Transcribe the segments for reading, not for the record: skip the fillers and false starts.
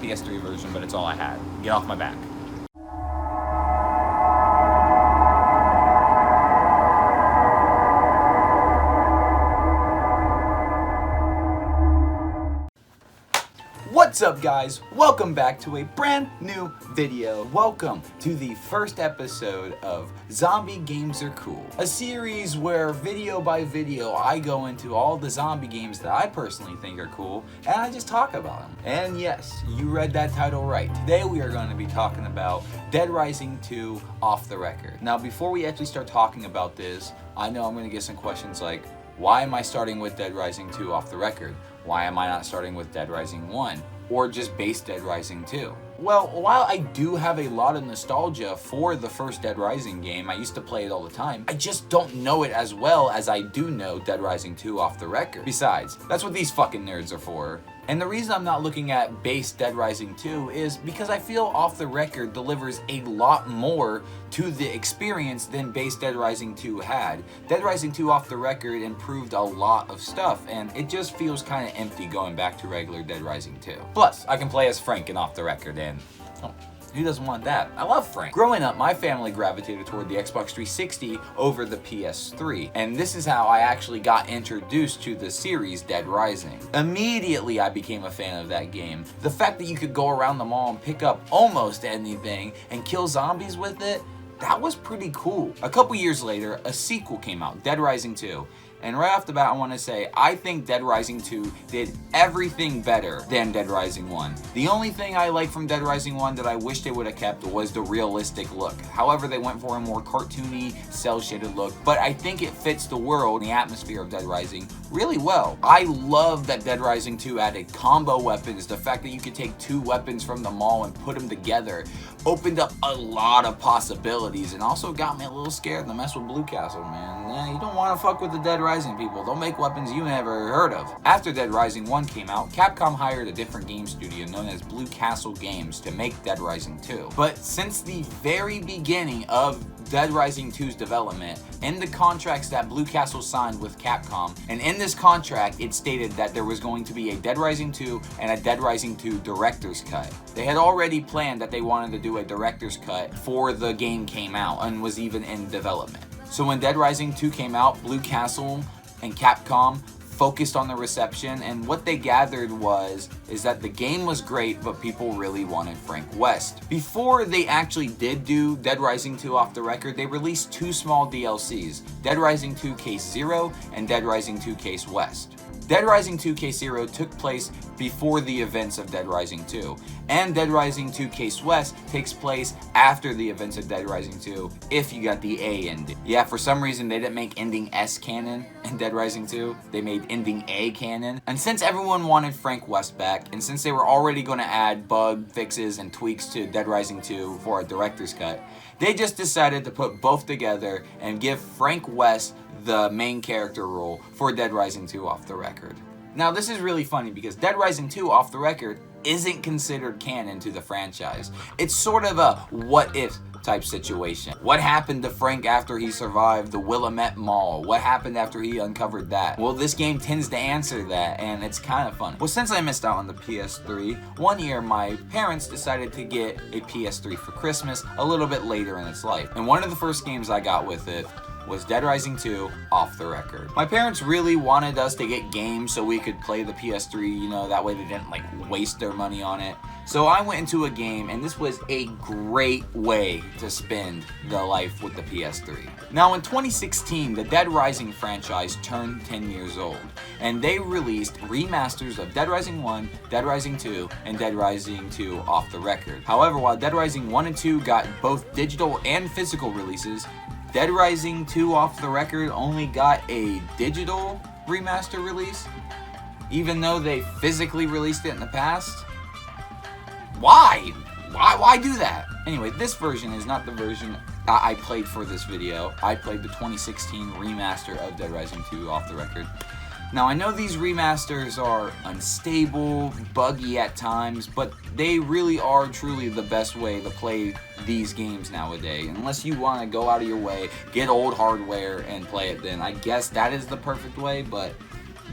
PS3 version, but it's all I had. Get off my back. What's up, guys? Welcome back to a brand new video. Welcome to the first episode of Zombie Games Are Cool, a series where video by video I go into all the zombie games that I personally think are cool and I just talk about them. And yes, you read that title right. Today we are going to be talking about Dead Rising 2 Off the Record. Now, before we actually start talking about this, I know I'm going to get some questions like, why am I starting with Dead Rising 2 Off the Record? Why am I not starting with Dead Rising 1? Or just base Dead Rising 2? Well, while I do have a lot of nostalgia for the first Dead Rising game, I used to play it all the time, I just don't know it as well as I do know Dead Rising 2 Off the Record. Besides, that's what these fucking nerds are for. And the reason I'm not looking at base Dead Rising 2 is because I feel Off the Record delivers a lot more to the experience than base Dead Rising 2 had. Dead Rising 2 Off the Record improved a lot of stuff, and it just feels kind of empty going back to regular Dead Rising 2. Plus, I can play as Frank in Off the Record, and who doesn't want that? I love Frank. Growing up, my family gravitated toward the Xbox 360 over the PS3, and this is how I actually got introduced to the series Dead Rising. Immediately, I became a fan of that game. The fact that you could go around the mall and pick up almost anything and kill zombies with it, that was pretty cool. A couple years later, a sequel came out, Dead Rising 2. And right off the bat, I want to say, I think Dead Rising 2 did everything better than Dead Rising 1. The only thing I like from Dead Rising 1 that I wish they would have kept was the realistic look. However, they went for a more cartoony, cel-shaded look, but I think it fits the world and the atmosphere of Dead Rising really well. I love that Dead Rising 2 added combo weapons. The fact that you could take two weapons from the mall and put them together opened up a lot of possibilities, and also got me a little scared to mess with Blue Castle, man. Yeah, you don't want to fuck with the Dead Rising people. Don't make weapons you never heard of. After Dead Rising 1 came out, Capcom hired a different game studio known as Blue Castle Games to make Dead Rising 2. But since the very beginning of Dead Rising 2's development, in the contracts that Blue Castle signed with Capcom, and in this contract it stated that there was going to be a Dead Rising 2 and a Dead Rising 2 director's cut. They had already planned that they wanted to do a director's cut before the game came out and was even in development. So when Dead Rising 2 came out, Blue Castle and Capcom focused on the reception, and what they gathered is that the game was great, but people really wanted Frank West. Before they actually did do Dead Rising 2 Off the Record, they released two small DLCs, Dead Rising 2 Case Zero and Dead Rising 2 Case West. Dead Rising 2 Case Zero took place before the events of Dead Rising 2, and Dead Rising 2 Case West takes place after the events of Dead Rising 2, if you got the A ending. Yeah, for some reason they didn't make ending S canon in Dead Rising 2, they made ending A canon. And since everyone wanted Frank West back, and since they were already going to add bug fixes and tweaks to Dead Rising 2 for a director's cut, they just decided to put both together and give Frank West the main character role for Dead Rising 2 Off the Record. Now, this is really funny because Dead Rising 2 Off the Record isn't considered canon to the franchise. It's sort of a what-if type situation. What happened to Frank after he survived the Willamette Mall? What happened after he uncovered that? Well, this game tends to answer that, and it's kind of funny. Well, since I missed out on the PS3, one year my parents decided to get a PS3 for Christmas a little bit later in its life. And one of the first games I got with it was Dead Rising 2 Off the Record. My parents really wanted us to get games so we could play the PS3, you know, that way they didn't waste their money on it. So I went into a game, and this was a great way to spend the life with the PS3. Now in 2016, the Dead Rising franchise turned 10 years old, and they released remasters of Dead Rising 1, Dead Rising 2, and Dead Rising 2 Off the Record. However, while Dead Rising 1 and 2 got both digital and physical releases, Dead Rising 2 Off the Record only got a digital remaster release, even though they physically released it in the past. Why? Why do that? Anyway, this version is not the version I played for this video. I played the 2016 remaster of Dead Rising 2 Off the Record. Now, I know these remasters are unstable, buggy at times, but they really are truly the best way to play these games nowadays. Unless you want to go out of your way, get old hardware and play it, then I guess that is the perfect way, but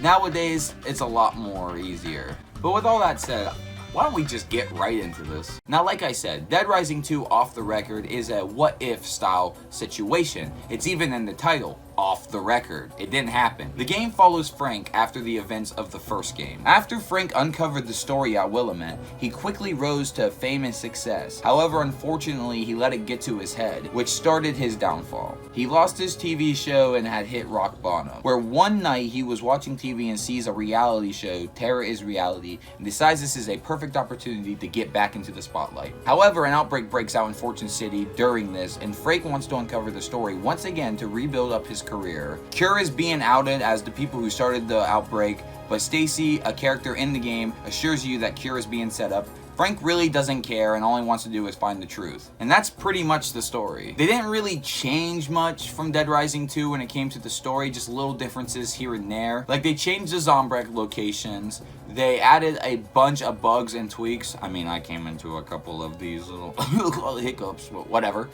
nowadays it's a lot more easier. But with all that said, why don't we just get right into this? Now, like I said, Dead Rising 2 Off the Record is a what-if style situation. It's even in the title, Off the Record. It didn't happen. The game follows Frank after the events of the first game. After Frank uncovered the story at Willamette, he quickly rose to fame and success. However, unfortunately, he let it get to his head, which started his downfall. He lost his TV show and had hit rock bottom, where one night he was watching TV and sees a reality show, Terror is Reality, and decides this is a perfect opportunity to get back into the spotlight. However, an outbreak breaks out in Fortune City during this, and Frank wants to uncover the story once again to rebuild up his career. Cure is being outed as the people who started the outbreak, but Stacy, a character in the game, assures you that Cure is being set up. Frank really doesn't care and all he wants to do is find the truth. And that's pretty much the story. They didn't really change much from Dead Rising 2 when it came to the story, just little differences here and there. Like, they changed the Zombreck locations, they added a bunch of bugs and tweaks. I mean, I came into a couple of these little hiccups, but whatever.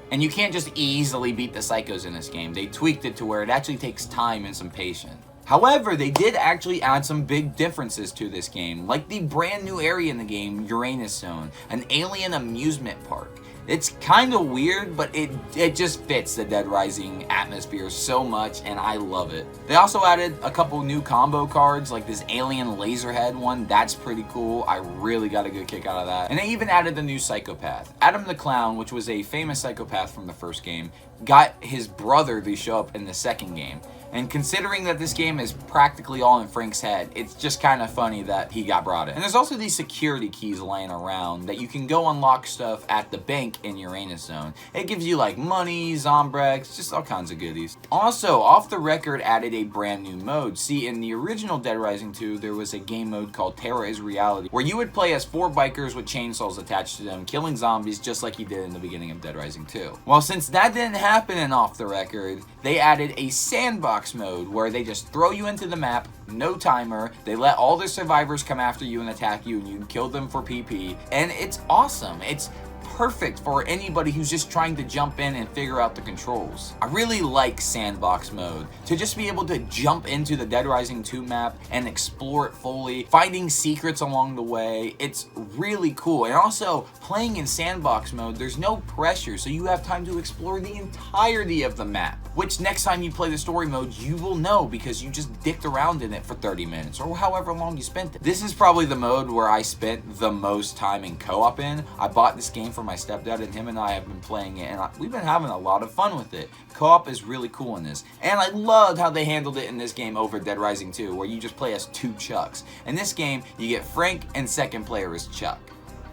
And you can't just easily beat the psychos in this game. They tweaked it to where it actually takes time and some patience. However, they did actually add some big differences to this game, like the brand new area in the game, Uranus Zone, an alien amusement park. It's kind of weird, but it just fits the Dead Rising atmosphere so much, and I love it. They also added a couple new combo cards, like this alien laserhead one. That's pretty cool. I really got a good kick out of that. And they even added the new psychopath. Adam the Clown, which was a famous psychopath from the first game, got his brother to show up in the second game. And considering that this game is practically all in Frank's head, it's just kind of funny that he got brought in. And there's also these security keys laying around that you can go unlock stuff at the bank in Uranus Zone. It gives you like money, Zombrex, just all kinds of goodies. Also, Off the Record added a brand new mode. See, in the original Dead Rising 2, there was a game mode called Terror is Reality, where you would play as 4 bikers with chainsaws attached to them, killing zombies just like you did in the beginning of Dead Rising 2. Well, since that didn't happen in Off the Record, they added a sandbox mode where they just throw you into the map, no timer, they let all the survivors come after you and attack you and you kill them for PP, and it's awesome. It's perfect for anybody who's just trying to jump in and figure out the controls. I really like sandbox mode, to just be able to jump into the Dead Rising 2 map and explore it fully, finding secrets along the way. It's really cool. And also, playing in sandbox mode, there's no pressure, so you have time to explore the entirety of the map, which next time you play the story mode, you will know because you just dicked around in it for 30 minutes or however long you spent it. This is probably the mode where I spent the most time in co-op in. I bought this game for my stepdad, and him and I have been playing it, and we've been having a lot of fun with it. Co-op is really cool in this, and I loved how they handled it in this game over Dead Rising 2, where you just play as 2 Chucks. In this game, you get Frank, and second player is Chuck,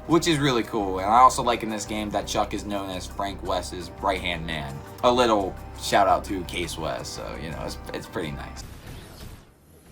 which is really cool. And I also like in this game that Chuck is known as Frank West's right-hand man. A little shout out to Case West, so you know, it's pretty nice.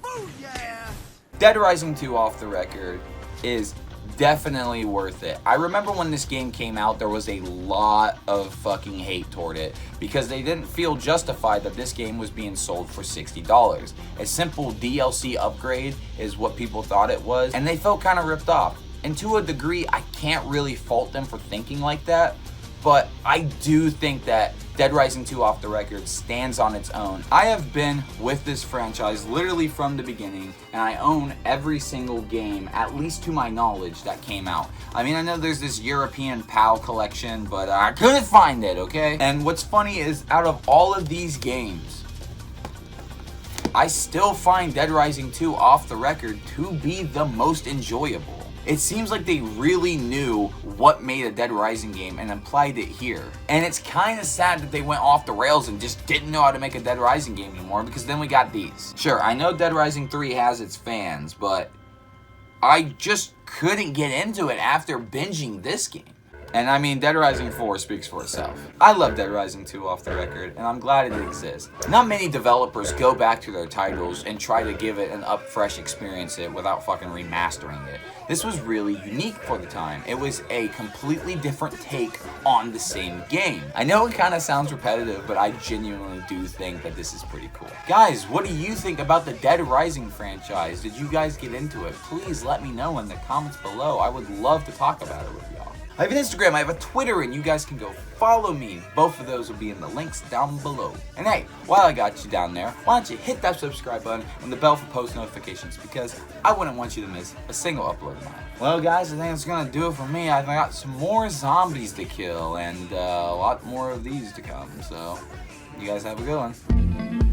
Oh, yeah. Dead Rising 2 Off the Record is definitely worth it. I remember when this game came out, there was a lot of fucking hate toward it because they didn't feel justified that this game was being sold for $60. A simple DLC upgrade is what people thought it was, and they felt kind of ripped off. And to a degree, I can't really fault them for thinking like that, but I do think that Dead Rising 2 Off the Record stands on its own. I have been with this franchise literally from the beginning, and I own every single game, at least to my knowledge, that came out. I mean, I know there's this European PAL collection, but I couldn't find it, okay? And what's funny is, out of all of these games, I still find Dead Rising 2 Off the Record to be the most enjoyable. It seems like they really knew what made a Dead Rising game and applied it here. And it's kind of sad that they went off the rails and just didn't know how to make a Dead Rising game anymore, because then we got these. Sure, I know Dead Rising 3 has its fans, but I just couldn't get into it after binging this game. And I mean, Dead Rising 4 speaks for itself. I love Dead Rising 2 Off the Record, and I'm glad it exists. Not many developers go back to their titles and try to give it an fresh experience without fucking remastering it. This was really unique for the time. It was a completely different take on the same game. I know it kind of sounds repetitive, but I genuinely do think that this is pretty cool. Guys, what do you think about the Dead Rising franchise? Did you guys get into it? Please let me know in the comments below. I would love to talk about it with y'all. I have an Instagram, I have a Twitter, and you guys can go follow me. Both of those will be in the links down below. And hey, while I got you down there, why don't you hit that subscribe button and the bell for post notifications, because I wouldn't want you to miss a single upload of mine. Well guys, I think that's gonna do it for me. I've got some more zombies to kill and a lot more of these to come, so you guys have a good one.